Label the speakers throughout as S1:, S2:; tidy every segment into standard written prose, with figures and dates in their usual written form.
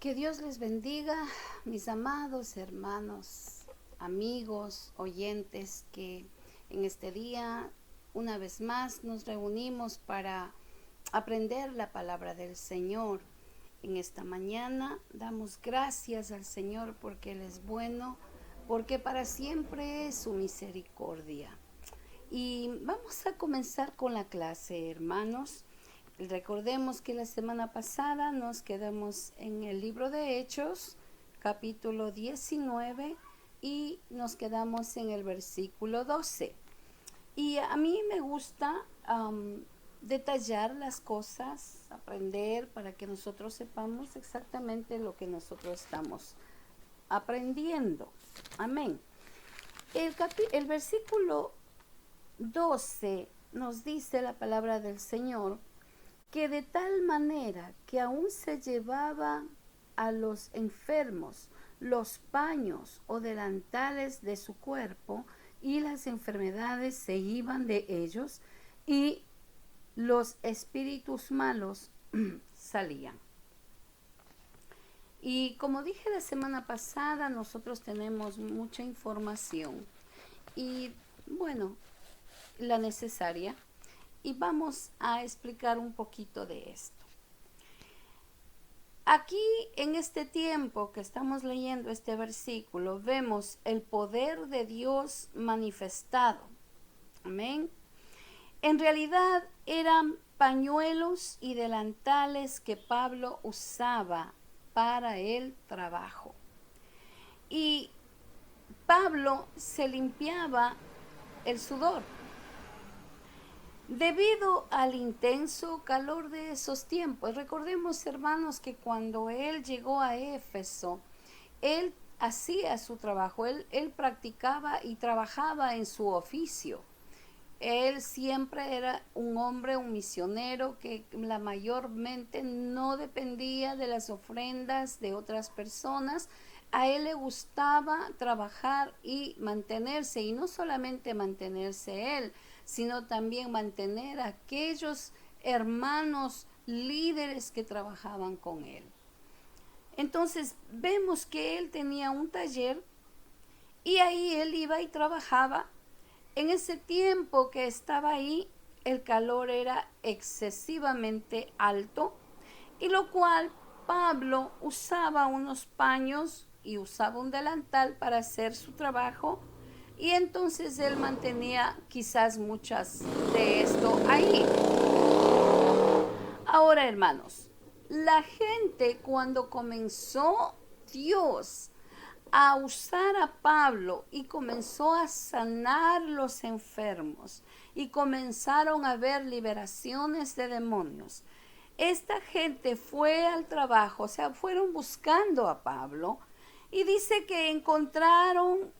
S1: Que Dios les bendiga, mis amados hermanos, amigos, oyentes, que en este día una vez más nos reunimos para aprender la palabra del Señor. En esta mañana damos gracias al Señor porque Él es bueno, porque para siempre es su misericordia. Y vamos a comenzar con la clase, hermanos. Recordemos que la semana pasada nos quedamos en el libro de Hechos, capítulo 19, y nos quedamos en el versículo 12. Y a mí me gusta detallar las cosas, aprender para que nosotros sepamos exactamente lo que nosotros estamos aprendiendo. Amén. El versículo 12 nos dice la palabra del Señor, que de tal manera que aún se llevaba a los enfermos los paños o delantales de su cuerpo, y las enfermedades se iban de ellos y los espíritus malos salían. Y como dije la semana pasada, nosotros tenemos mucha información y bueno, la necesaria, y vamos a explicar un poquito de esto. Aquí en este tiempo que estamos leyendo este versículo, vemos el poder de Dios manifestado. Amén. En realidad eran pañuelos y delantales que Pablo usaba para el trabajo. Y Pablo se limpiaba el sudor. Debido al intenso calor de esos tiempos, recordemos, hermanos, que cuando él llegó a Éfeso, él hacía su trabajo, él practicaba y trabajaba en su oficio. Él siempre era un hombre, un misionero que la mayormente no dependía de las ofrendas de otras personas. A él le gustaba trabajar y mantenerse, y no solamente mantenerse él, sino también mantener a aquellos hermanos líderes que trabajaban con él. Entonces vemos que él tenía un taller y ahí él iba y trabajaba. En ese tiempo que estaba ahí, el calor era excesivamente alto, y lo cual Pablo usaba unos paños y usaba un delantal para hacer su trabajo, y entonces él mantenía quizás muchas de esto ahí. Ahora, hermanos, la gente, cuando comenzó Dios a usar a Pablo y comenzó a sanar los enfermos y comenzaron a haber liberaciones de demonios, esta gente fue al trabajo, o sea, fueron buscando a Pablo, y dice que encontraron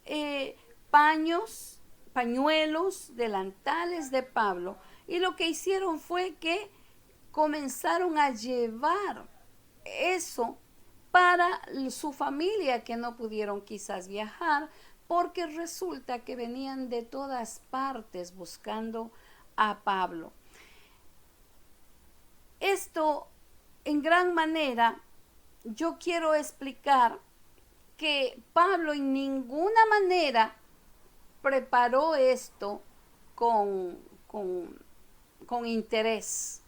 S1: pañuelos, delantales de Pablo, y lo que hicieron fue que comenzaron a llevar eso para su familia, que no pudieron quizás viajar, porque resulta que venían de todas partes buscando a Pablo. Esto, en gran manera, yo quiero explicar que Pablo en ninguna manera preparó esto con interés,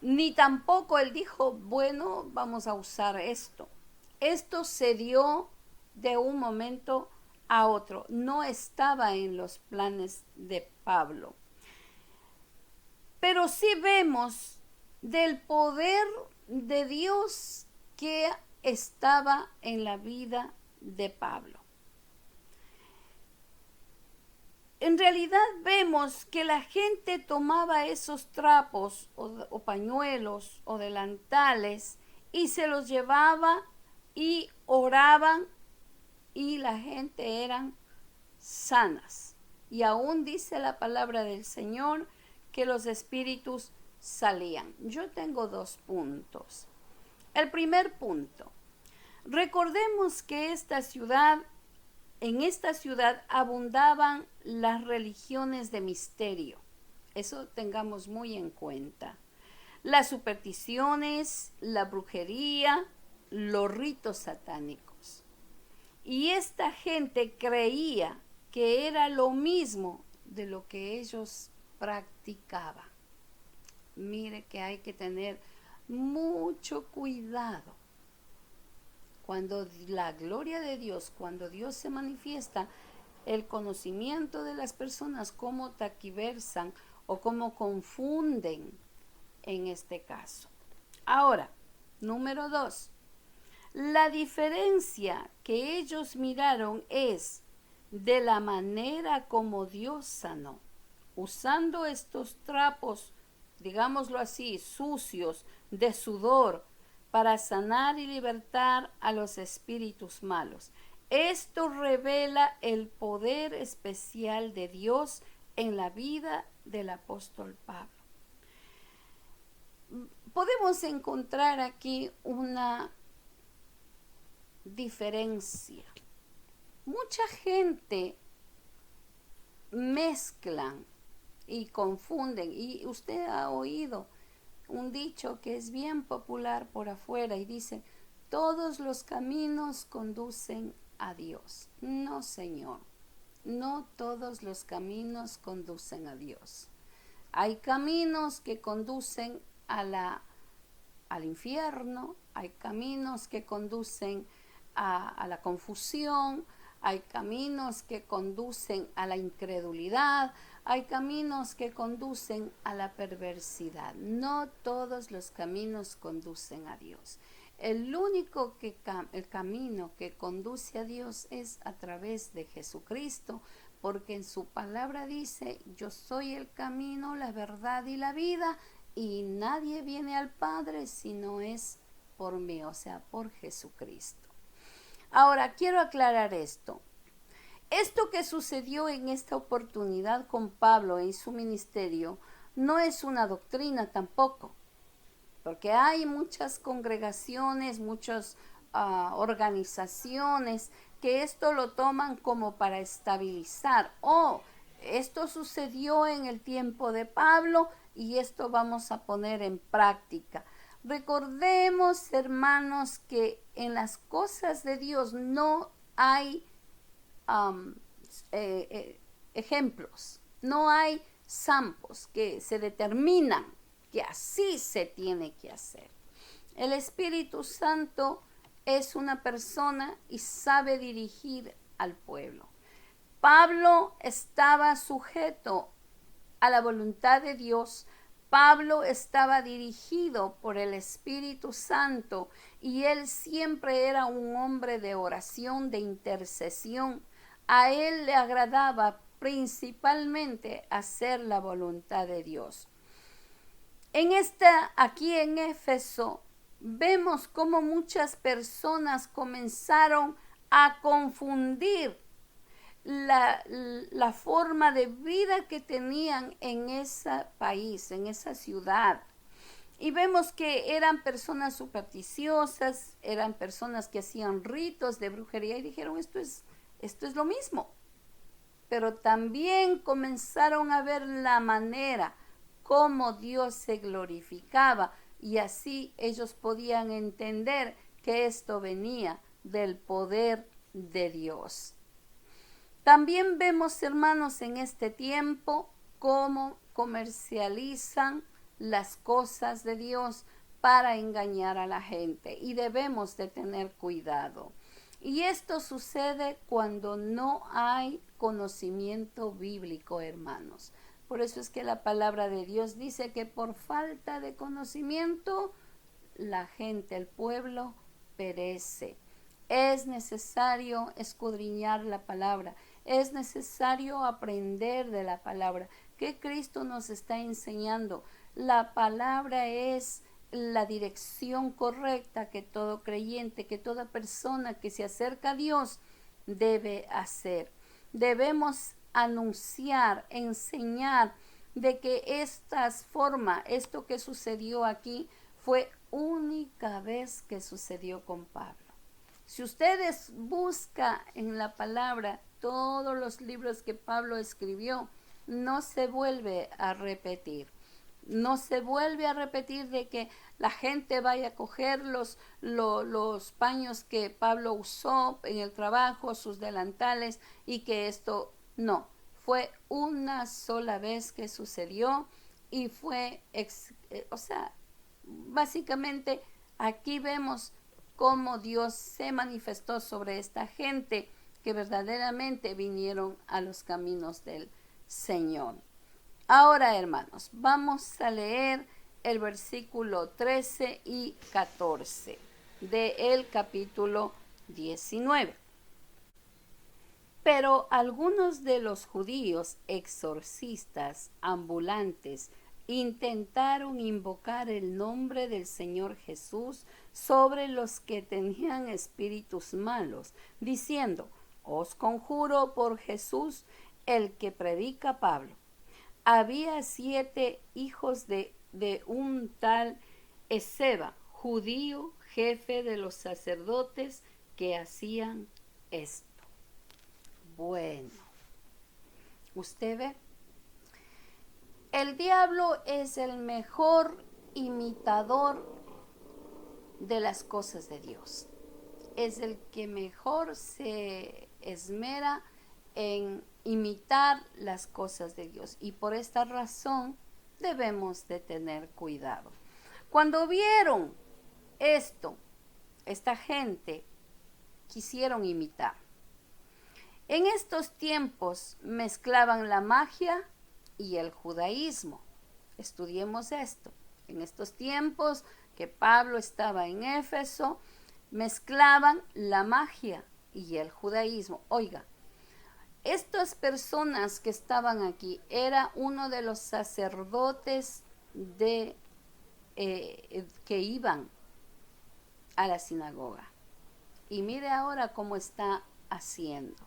S1: ni tampoco él dijo, bueno, vamos a usar esto. Esto se dio de un momento a otro, no estaba en los planes de Pablo. Pero sí vemos del poder de Dios que estaba en la vida de Pablo. En realidad vemos que la gente tomaba esos trapos o pañuelos o delantales y se los llevaba y oraban, y la gente eran sanas. Y aún dice la palabra del Señor que los espíritus salían. Yo tengo 2 puntos. El primer punto, recordemos que en esta ciudad abundaban las religiones de misterio. Eso tengamos muy en cuenta. las supersticiones, la brujería, los ritos satánicos. Y esta gente creía que era lo mismo de lo que ellos practicaban. Mire que hay que tener mucho cuidado. Cuando la gloria de Dios, cuando Dios se manifiesta, el conocimiento de las personas, cómo taquiversan o cómo confunden en este caso. Ahora, número 2. La diferencia que ellos miraron es de la manera como Dios sanó, usando estos trapos, digámoslo así, sucios, de sudor, para sanar y libertar a los espíritus malos. Esto revela el poder especial de Dios en la vida del apóstol Pablo. Podemos encontrar aquí una diferencia. Mucha gente mezclan y confunden, y usted ha oído un dicho que es bien popular por afuera y dice: todos los caminos conducen a Dios. No, señor, no todos los caminos conducen a Dios. Hay caminos que conducen al infierno, hay caminos que conducen a la confusión, hay caminos que conducen a la incredulidad, hay caminos que conducen a la perversidad. No todos los caminos conducen a Dios. El camino que conduce a Dios es a través de Jesucristo, porque en su palabra dice: yo soy el camino, la verdad y la vida, y nadie viene al Padre si no es por mí, o sea, por Jesucristo. Ahora, quiero aclarar esto. Esto que sucedió en esta oportunidad con Pablo en su ministerio no es una doctrina tampoco, porque hay muchas congregaciones, muchas organizaciones que esto lo toman como para estabilizar. Esto sucedió en el tiempo de Pablo y esto vamos a poner en práctica. Recordemos, hermanos, que en las cosas de Dios no hay ejemplos, no hay zampos que se determinan que así se tiene que hacer. El Espíritu Santo es una persona y sabe dirigir al pueblo. Pablo estaba sujeto a la voluntad de Dios. Pablo estaba dirigido por el Espíritu Santo y él siempre era un hombre de oración, de intercesión. A él le agradaba principalmente hacer la voluntad de Dios. Aquí en Éfeso, vemos cómo muchas personas comenzaron a confundir la forma de vida que tenían en ese país, en esa ciudad. Y vemos que eran personas supersticiosas, eran personas que hacían ritos de brujería y dijeron: esto es lo mismo. Pero también comenzaron a ver la manera como Dios se glorificaba, y así ellos podían entender que esto venía del poder de Dios. También vemos, hermanos, en este tiempo cómo comercializan las cosas de Dios para engañar a la gente, y debemos de tener cuidado. Y esto sucede cuando no hay conocimiento bíblico, hermanos. Por eso es que la palabra de Dios dice que por falta de conocimiento la gente, el pueblo, perece. Es necesario escudriñar la palabra, es necesario aprender de la palabra. ¿Qué Cristo nos está enseñando? La palabra es la dirección correcta que todo creyente, que toda persona que se acerca a Dios debe hacer. Debemos anunciar, enseñar de que esto que sucedió aquí fue única vez que sucedió con Pablo. Si ustedes buscan en la palabra todos los libros que Pablo escribió, no se vuelve a repetir. no se vuelve a repetir de que la gente vaya a coger los paños que Pablo usó en el trabajo, sus delantales, y que esto no. Fue una sola vez que sucedió y fue, o sea, básicamente aquí vemos cómo Dios se manifestó sobre esta gente que verdaderamente vinieron a los caminos del Señor. Ahora, hermanos, vamos a leer el versículo 13 y 14 del capítulo 19. Pero algunos de los judíos exorcistas ambulantes intentaron invocar el nombre del Señor Jesús sobre los que tenían espíritus malos, diciendo: os conjuro por Jesús, el que predica Pablo. Había 7 hijos de un tal Esceva, judío, jefe de los sacerdotes, que hacían esto. Bueno, usted ve, el diablo es el mejor imitador de las cosas de Dios. Es el que mejor se esmera en imitar las cosas de Dios. Y por esta razón debemos de tener cuidado. Cuando vieron esto, esta gente quisieron imitar. En estos tiempos mezclaban la magia y el judaísmo. Estudiemos esto. En estos tiempos que Pablo estaba en Éfeso, mezclaban la magia y el judaísmo. Oiga, estas personas que estaban aquí era uno de los sacerdotes que iban a la sinagoga. Y mire ahora cómo está haciendo.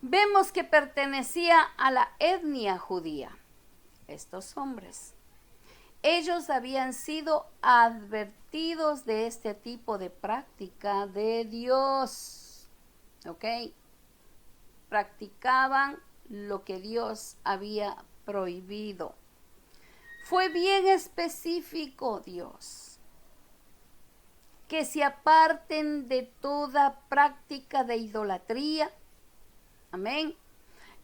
S1: Vemos que pertenecía a la etnia judía, estos hombres. Ellos habían sido advertidos de este tipo de práctica de Dios, ¿ok? Practicaban lo que Dios había prohibido. Fue bien específico Dios, que se aparten de toda práctica de idolatría. Amén.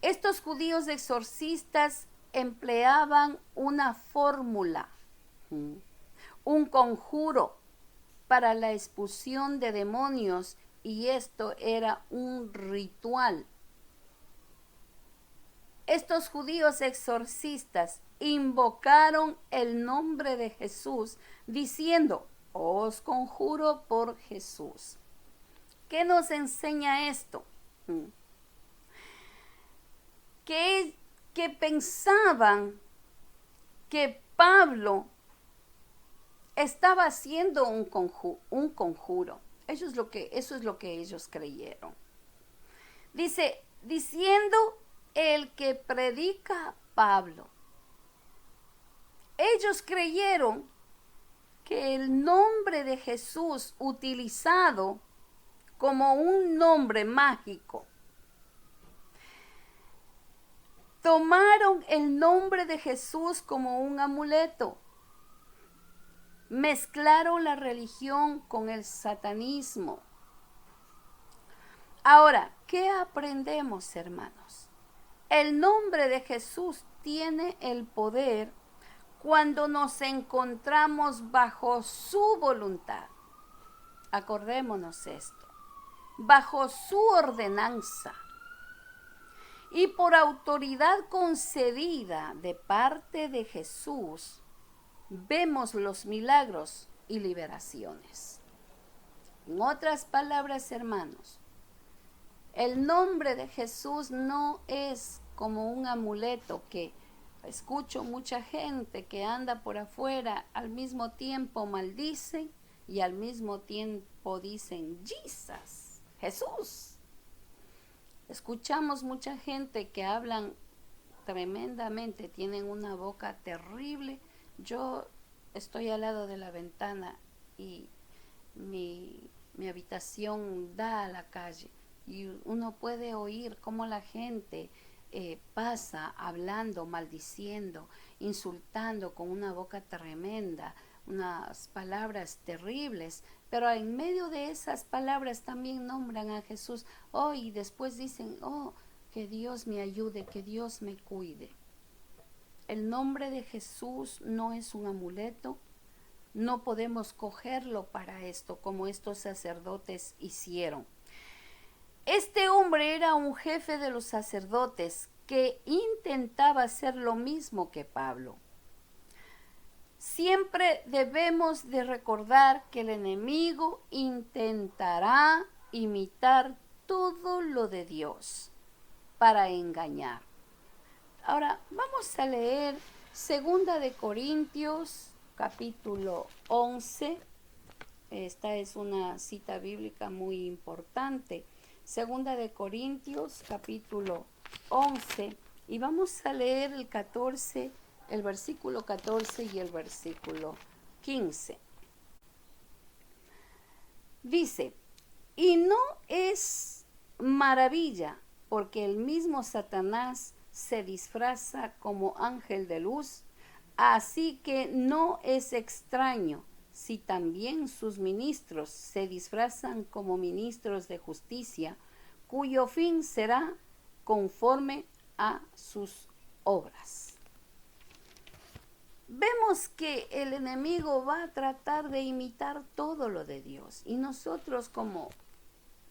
S1: Estos judíos exorcistas empleaban una fórmula, un conjuro para la expulsión de demonios, y esto era un ritual. Estos judíos exorcistas invocaron el nombre de Jesús diciendo: os conjuro por Jesús. ¿Qué nos enseña esto? Que pensaban que Pablo estaba haciendo un conjuro. Eso es lo que ellos creyeron. Dice, diciendo el que predica Pablo. Ellos creyeron que el nombre de Jesús utilizado como un nombre mágico, tomaron el nombre de Jesús como un amuleto. Mezclaron la religión con el satanismo. Ahora, ¿qué aprendemos, hermanos? El nombre de Jesús tiene el poder cuando nos encontramos bajo su voluntad. Acordémonos esto. Bajo su ordenanza. Y por autoridad concedida de parte de Jesús, vemos los milagros y liberaciones. En otras palabras, hermanos, el nombre de Jesús no es como un amuleto que escucho mucha gente que anda por afuera, al mismo tiempo maldicen y al mismo tiempo dicen Jesus, Jesús. Escuchamos mucha gente que hablan tremendamente, tienen una boca terrible. Yo estoy al lado de la ventana y mi habitación da a la calle y uno puede oír cómo la gente pasa hablando, maldiciendo, insultando con una boca tremenda, unas palabras terribles, pero en medio de esas palabras también nombran a Jesús. Oh, y después dicen, oh, que Dios me ayude, que Dios me cuide. El nombre de Jesús no es un amuleto, no podemos cogerlo para esto como estos sacerdotes hicieron. Este hombre era un jefe de los sacerdotes que intentaba hacer lo mismo que Pablo. Siempre debemos de recordar que el enemigo intentará imitar todo lo de Dios para engañar. Ahora vamos a leer 2 Corintios capítulo 11. Esta es una cita bíblica muy importante. 2 Corintios capítulo 11 y vamos a leer el versículo 14 y el versículo 15. Dice, y no es maravilla, porque el mismo Satanás se disfraza como ángel de luz, así que no es extraño si también sus ministros se disfrazan como ministros de justicia, cuyo fin será conforme a sus obras. Vemos que el enemigo va a tratar de imitar todo lo de Dios y nosotros como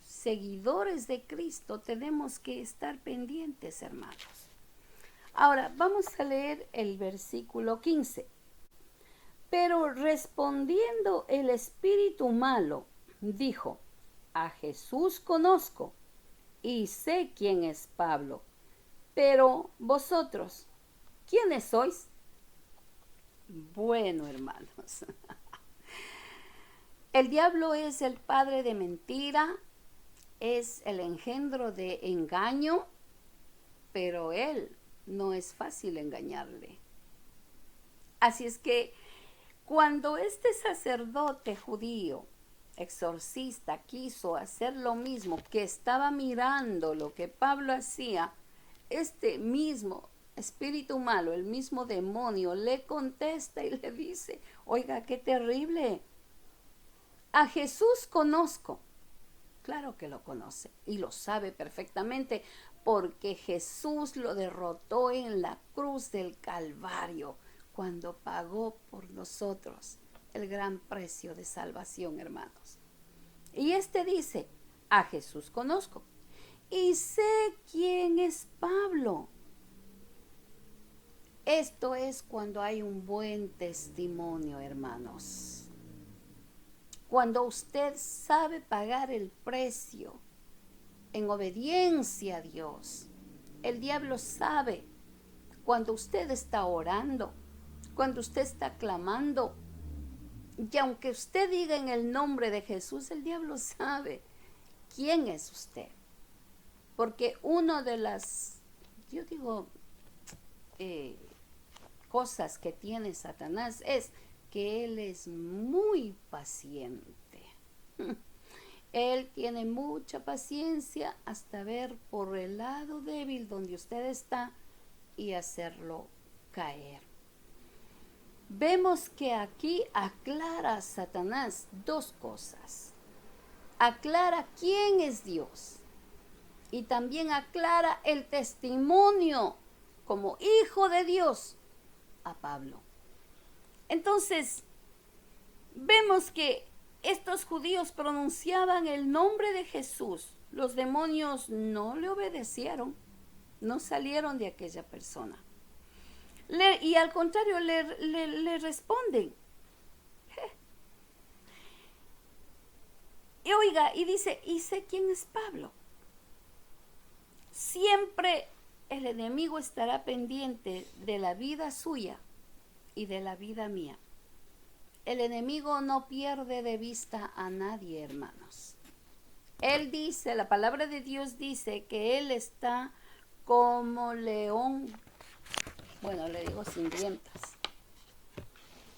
S1: seguidores de Cristo tenemos que estar pendientes, hermanos. Ahora vamos a leer el versículo 15. Pero respondiendo el espíritu malo, dijo, a Jesús conozco y sé quién es Pablo, pero vosotros, ¿quiénes sois? Bueno, hermanos, el diablo es el padre de mentira, es el engendro de engaño, pero él no es fácil engañarle. Así es que cuando este sacerdote judío, exorcista, quiso hacer lo mismo, que estaba mirando lo que Pablo hacía, este mismo espíritu malo, el mismo demonio, le contesta y le dice, oiga, qué terrible, a Jesús conozco. Claro que lo conoce y lo sabe perfectamente porque Jesús lo derrotó en la cruz del Calvario cuando pagó por nosotros el gran precio de salvación, hermanos. Y este dice, a Jesús conozco y sé quién es Pablo. Esto es cuando hay un buen testimonio, hermanos. Cuando usted sabe pagar el precio en obediencia a Dios. El diablo sabe cuando usted está orando, cuando usted está clamando. Y aunque usted diga en el nombre de Jesús, el diablo sabe quién es usted. Porque una de las, cosas que tiene Satanás es que él es muy paciente. Él tiene mucha paciencia hasta ver por el lado débil donde usted está y hacerlo caer. Vemos que aquí aclara Satanás dos cosas. Aclara quién es Dios y también aclara el testimonio como hijo de Dios a Pablo. Entonces, vemos que estos judíos pronunciaban el nombre de Jesús. Los demonios no le obedecieron, no salieron de aquella persona. Y al contrario, le responden. Y oiga, y dice, y sé quién es Pablo. Siempre el enemigo estará pendiente de la vida suya y de la vida mía. El enemigo no pierde de vista a nadie, hermanos. Él dice, la palabra de Dios dice que él está como león, bueno, le digo sin dientes,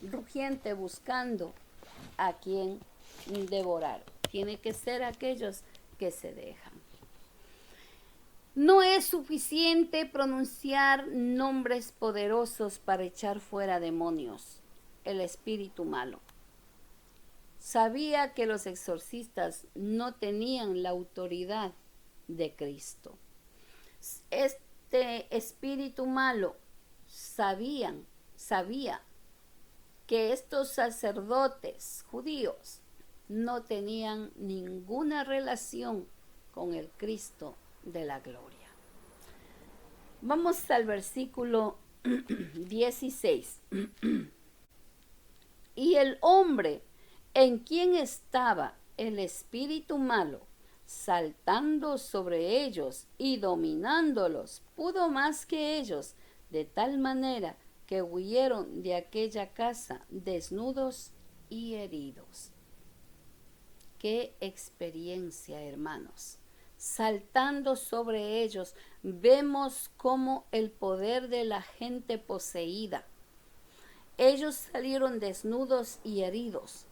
S1: rugiente buscando a quien devorar. Tiene que ser aquellos que se dejan. No es suficiente pronunciar nombres poderosos para echar fuera demonios, el espíritu malo. Sabía que los exorcistas no tenían la autoridad de Cristo. Este espíritu malo sabía que estos sacerdotes judíos no tenían ninguna relación con el Cristo de la gloria. Vamos al versículo 16. Y el hombre en quien estaba el espíritu malo, saltando sobre ellos y dominándolos, pudo más que ellos, de tal manera que huyeron de aquella casa desnudos y heridos. Qué experiencia, hermanos. Saltando sobre ellos, vemos cómo el poder de la gente poseída. Ellos salieron desnudos y heridos.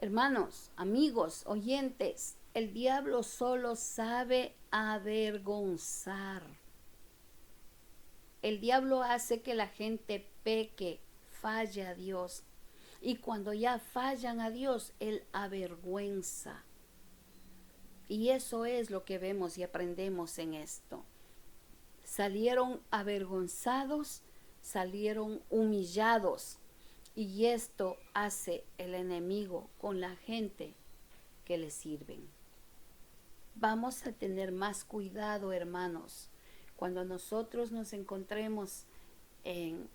S1: Hermanos, amigos, oyentes, el diablo solo sabe avergonzar. El diablo hace que la gente peque, falle a Dios. Y cuando ya fallan a Dios, él avergüenza. Y eso es lo que vemos y aprendemos en esto. Salieron avergonzados, salieron humillados. Y esto hace el enemigo con la gente que le sirven. Vamos a tener más cuidado, hermanos, cuando nosotros nos encontremos en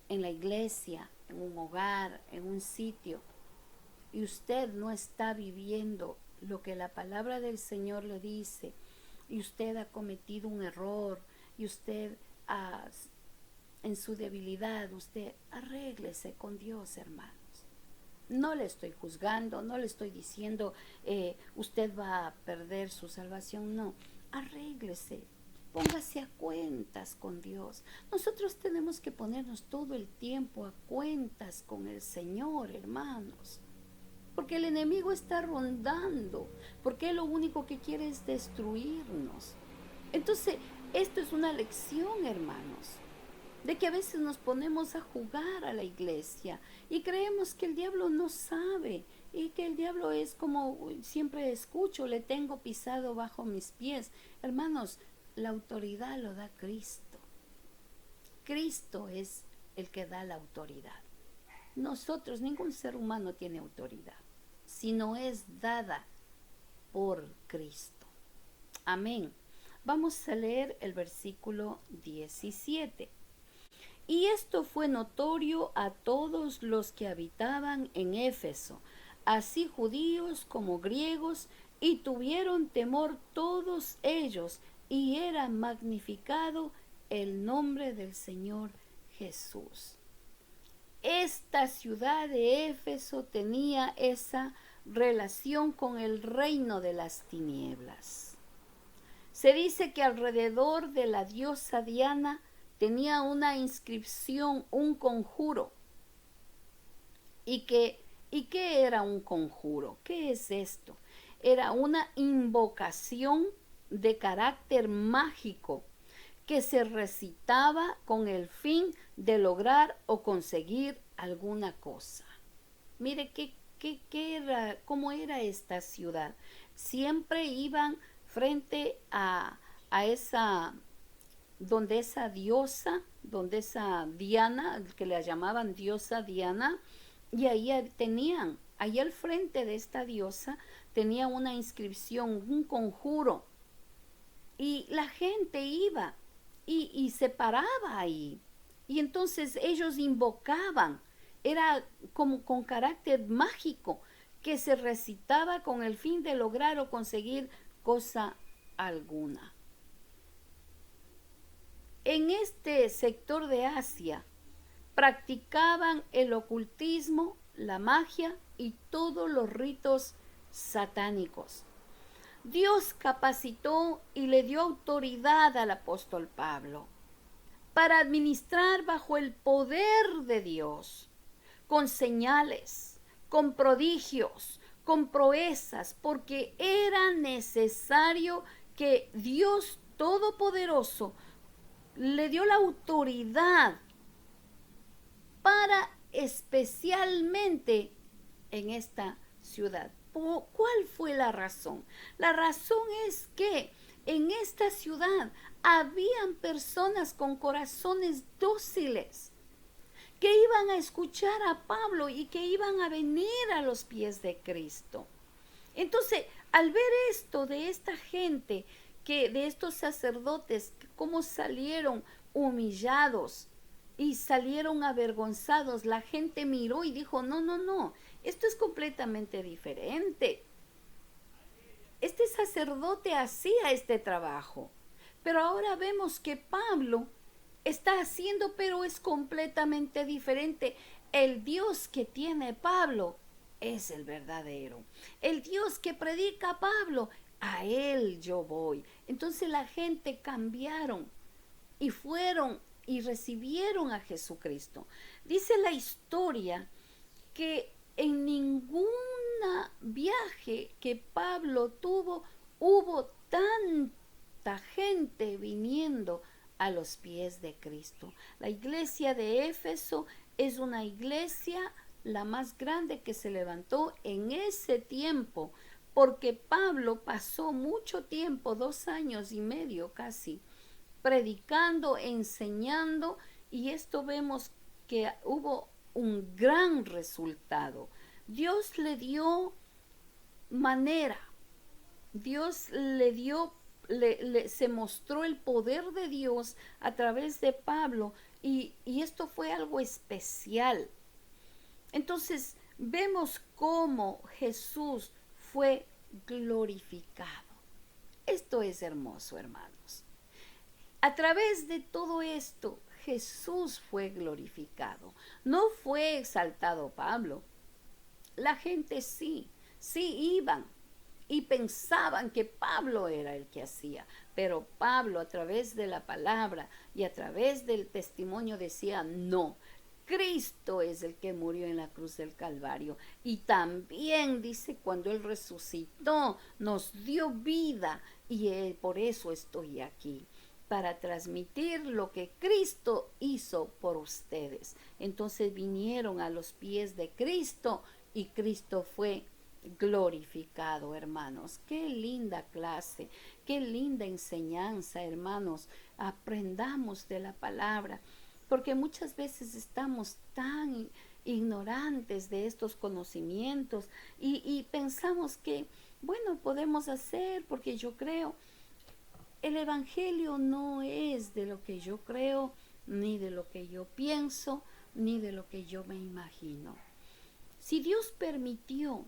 S1: la iglesia, en un hogar, en un sitio, y usted no está viviendo lo que la palabra del Señor le dice, y usted ha cometido un error, y usted en su debilidad, usted arréglese con Dios, hermanos. No le estoy juzgando, no le estoy diciendo usted va a perder su salvación, no. Arréglese, póngase a cuentas con Dios. Nosotros tenemos que ponernos todo el tiempo a cuentas con el Señor, hermanos. Porque el enemigo está rondando, porque él lo único que quiere es destruirnos. Entonces, esto es una lección, hermanos, de que a veces nos ponemos a jugar a la iglesia y creemos que el diablo no sabe y que el diablo es como siempre escucho, le tengo pisado bajo mis pies. Hermanos, la autoridad lo da Cristo. Cristo es el que da la autoridad. Nosotros, ningún ser humano tiene autoridad, sino es dada por Cristo. Amén. Vamos a leer el versículo 17. Y esto fue notorio a todos los que habitaban en Éfeso, así judíos como griegos, y tuvieron temor todos ellos, y era magnificado el nombre del Señor Jesús. Esta ciudad de Éfeso tenía esa relación con el reino de las tinieblas. Se dice que alrededor de la diosa Diana tenía una inscripción, un conjuro. ¿Y qué era un conjuro? ¿Qué es esto? Era una invocación de carácter mágico que se recitaba con el fin de lograr o conseguir alguna cosa. Mire qué era, cómo era esta ciudad. Siempre iban frente a esa, donde esa diosa, donde esa Diana, que la llamaban diosa Diana, y ahí tenían, ahí al frente de esta diosa, tenía una inscripción, un conjuro, y la gente iba y se paraba ahí, y entonces ellos invocaban, era como con carácter mágico, que se recitaba con el fin de lograr o conseguir cosa alguna. En este sector de Asia practicaban el ocultismo, la magia y todos los ritos satánicos. Dios capacitó y le dio autoridad al apóstol Pablo para administrar bajo el poder de Dios, con señales, con prodigios, con proezas, porque era necesario que Dios Todopoderoso le dio la autoridad para especialmente en esta ciudad. ¿Cuál fue la razón? La razón es que en esta ciudad habían personas con corazones dóciles que iban a escuchar a Pablo y que iban a venir a los pies de Cristo. Entonces, al ver esto de esta gente, que de estos sacerdotes, cómo salieron humillados y salieron avergonzados, la gente miró y dijo, no, no, no, esto es completamente diferente. Este sacerdote hacía este trabajo, pero ahora vemos que Pablo está haciendo, pero es completamente diferente. El Dios que tiene Pablo es el verdadero. El Dios que predica Pablo, a él yo voy. Entonces la gente cambiaron y fueron y recibieron a Jesucristo. Dice la historia que en ningún viaje que Pablo tuvo hubo tanta gente viniendo a los pies de Cristo. La iglesia de Éfeso es una iglesia la más grande que se levantó en ese tiempo, porque Pablo pasó mucho tiempo, 2 años y medio casi, predicando, enseñando, y esto vemos que hubo un gran resultado. Dios le dio manera, Dios le dio, se mostró el poder de Dios a través de Pablo, y esto fue algo especial. Entonces vemos cómo Jesús fue glorificado. Esto es hermoso, hermanos. A través de todo esto, Jesús fue glorificado. No fue exaltado Pablo. La gente sí iban y pensaban que Pablo era el que hacía, pero Pablo a través de la palabra y a través del testimonio decía, no, Cristo es el que murió en la cruz del Calvario, y también dice, cuando Él resucitó, nos dio vida, y por eso estoy aquí, para transmitir lo que Cristo hizo por ustedes. Entonces vinieron a los pies de Cristo y Cristo fue glorificado, hermanos. Qué linda clase, qué linda enseñanza, hermanos. Aprendamos de la palabra, porque muchas veces estamos tan ignorantes de estos conocimientos y pensamos que, bueno, podemos hacer porque yo creo. El evangelio no es de lo que yo creo, ni de lo que yo pienso, ni de lo que yo me imagino. Si Dios permitió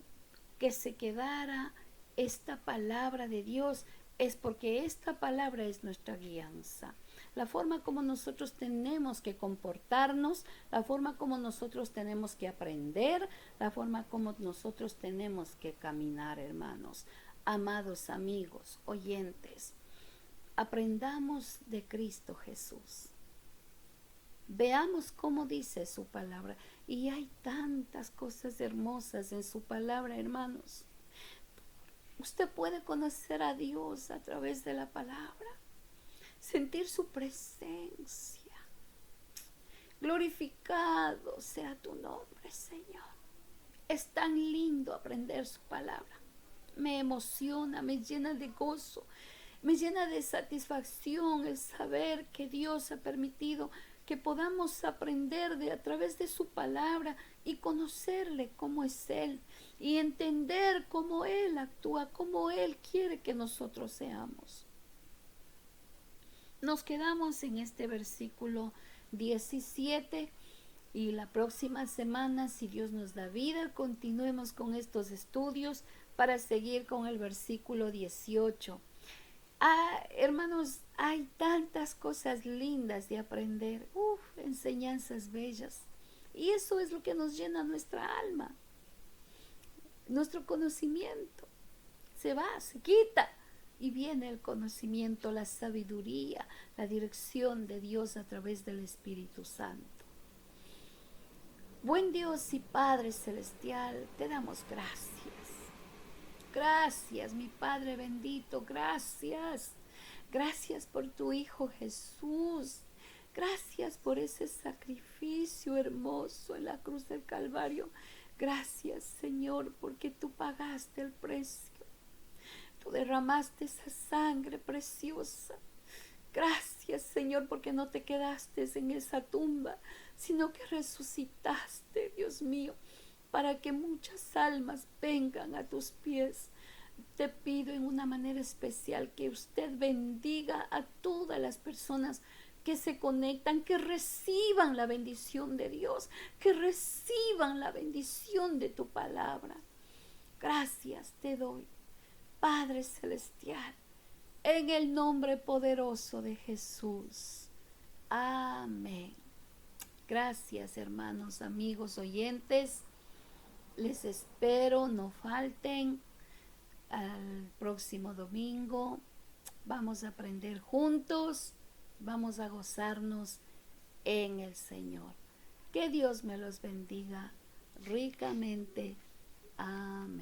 S1: que se quedara esta palabra de Dios, es porque esta palabra es nuestra guianza. La forma como nosotros tenemos que comportarnos, la forma como nosotros tenemos que aprender, la forma como nosotros tenemos que caminar, hermanos. Amados amigos, oyentes, aprendamos de Cristo Jesús. Veamos cómo dice su palabra. Y hay tantas cosas hermosas en su palabra, hermanos. Usted puede conocer a Dios a través de la palabra, sentir su presencia. Glorificado sea tu nombre, Señor. Es tan lindo aprender su palabra. Me emociona, me llena de gozo, me llena de satisfacción el saber que Dios ha permitido que podamos aprender a través de su palabra y conocerle cómo es Él y entender cómo Él actúa, cómo Él quiere que nosotros seamos. Nos quedamos en este versículo 17 y la próxima semana, si Dios nos da vida, continuemos con estos estudios para seguir con el versículo 18. Hermanos, hay tantas cosas lindas de aprender, enseñanzas bellas, y eso es lo que nos llena nuestra alma. Nuestro conocimiento se va, se quita, y viene el conocimiento, la sabiduría, la dirección de Dios a través del Espíritu Santo. Buen Dios y Padre Celestial, te damos gracias. Gracias, mi Padre bendito, gracias.
S2: Gracias por tu Hijo Jesús. Gracias por ese sacrificio hermoso en la cruz del Calvario. Gracias, Señor, porque tú pagaste el precio. Tú derramaste esa sangre preciosa. Gracias, Señor, porque no te quedaste en esa tumba, sino que resucitaste, Dios mío, para que muchas almas vengan a tus pies. Te pido en una manera especial que usted bendiga a todas las personas que se conectan, que reciban la bendición de Dios, que reciban la bendición de tu palabra. Gracias te doy, Padre Celestial, en el nombre poderoso de Jesús. Amén. Gracias, hermanos, amigos, oyentes. Les espero, no falten. Al próximo domingo vamos a aprender juntos, vamos a gozarnos en el Señor. Que Dios me los bendiga ricamente. Amén.